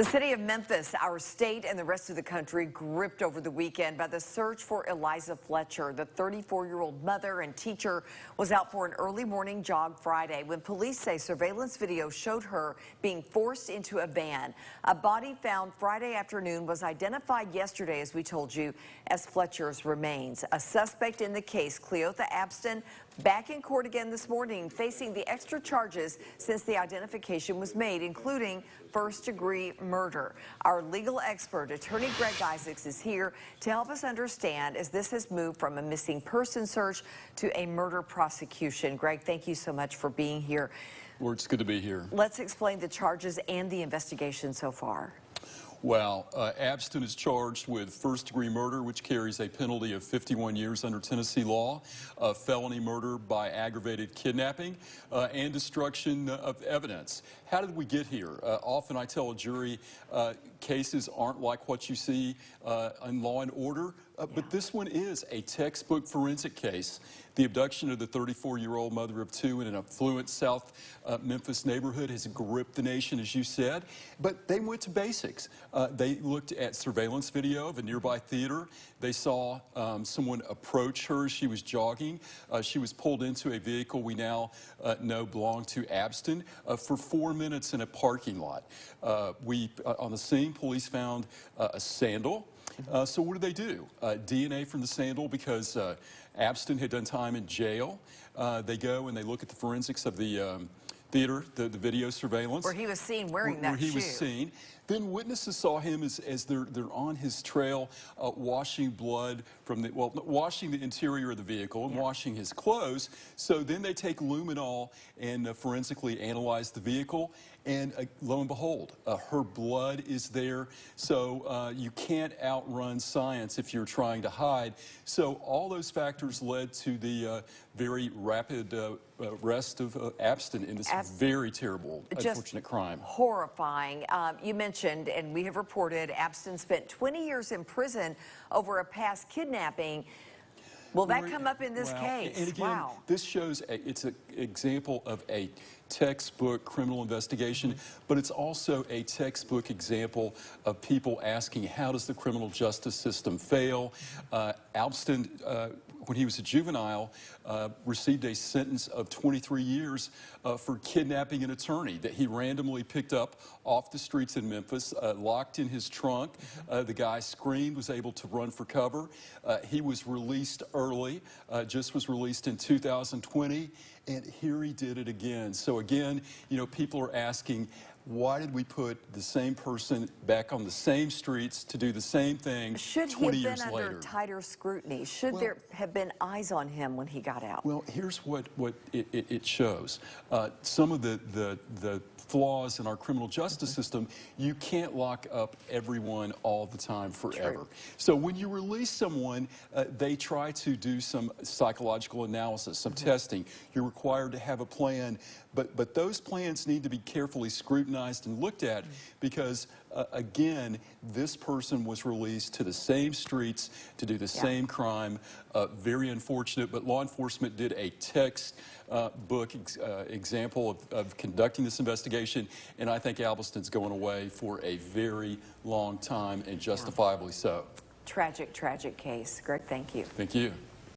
The city of Memphis, our state, and the rest of the country gripped over the weekend by the search for Eliza Fletcher. The 34-year-old mother and teacher was out for an early morning jog Friday when police say surveillance video showed her being forced into a van. A body found Friday afternoon was identified yesterday, as we told you, as Fletcher's remains. A suspect in the case, Cleotha Abston, back in court again this morning, facing the extra charges since the identification was made, including first-degree murder. Our legal expert, attorney Greg Isaacs, is here to help us understand as this has moved from a missing person search to a murder prosecution. Greg, thank you so much for being here. Well, it's good to be here. Let's explain the charges and the investigation so far. Well, Abston is charged with first-degree murder, which carries a penalty of 51 years under Tennessee law, felony murder by aggravated kidnapping, and destruction of evidence. How did we get here? Often I tell a jury cases aren't like what you see in Law and Order, but this one is a textbook forensic case. The abduction of the 34-year-old mother of two in an affluent South Memphis neighborhood has gripped the nation, as you said, but they went to basics. They looked at surveillance video of a nearby theater. They saw someone approach her as she was jogging. She was pulled into a vehicle we now know belonged to Abston for 4 minutes in a parking lot. On the scene, police found a sandal. So what did they do? DNA from the sandal, because Abston had done time in jail. They go and they look at the forensics of the theater, the video surveillance. Where he was seen wearing that shoe. Where he was seen. Then witnesses saw him as they're on his trail, washing blood from the, washing the interior of the vehicle and washing his clothes. So then they take luminol and forensically analyze the vehicle. And lo and behold, her blood is there. So you can't outrun science if you're trying to hide. So all those factors led to the very rapid arrest of Abston in this very terrible, unfortunate crime. Horrifying. You mentioned, and we have reported, Abston spent 20 years in prison over a past kidnapping. Will that come up in this case? And again, this shows it's an example of a textbook criminal investigation, but it's also a textbook example of people asking, how does the criminal justice system fail? Abston, when he was a juvenile, received a sentence of 23 years for kidnapping an attorney that he randomly picked up off the streets in Memphis, locked in his trunk. The guy screamed, was able to run for cover. He was released early, just was released in 2020, and here he did it again. So again, you know, people are asking, why did we put the same person back on the same streets to do the same thing 20 years later? Should he have been under tighter scrutiny? Should there have been eyes on him when he got out? Well, here's what it shows. Some of the flaws in our criminal justice system, you can't lock up everyone all the time forever. True. So when you release someone, they try to do some psychological analysis, some testing. You're required to have a plan, but those plans need to be carefully scrutinized and looked at because, again, this person was released to the same streets to do the same crime. Very unfortunate, but law enforcement did a textbook example of conducting this investigation, and I think Abston's going away for a very long time, and justifiably so. Tragic, tragic case. Greg, thank you. Thank you.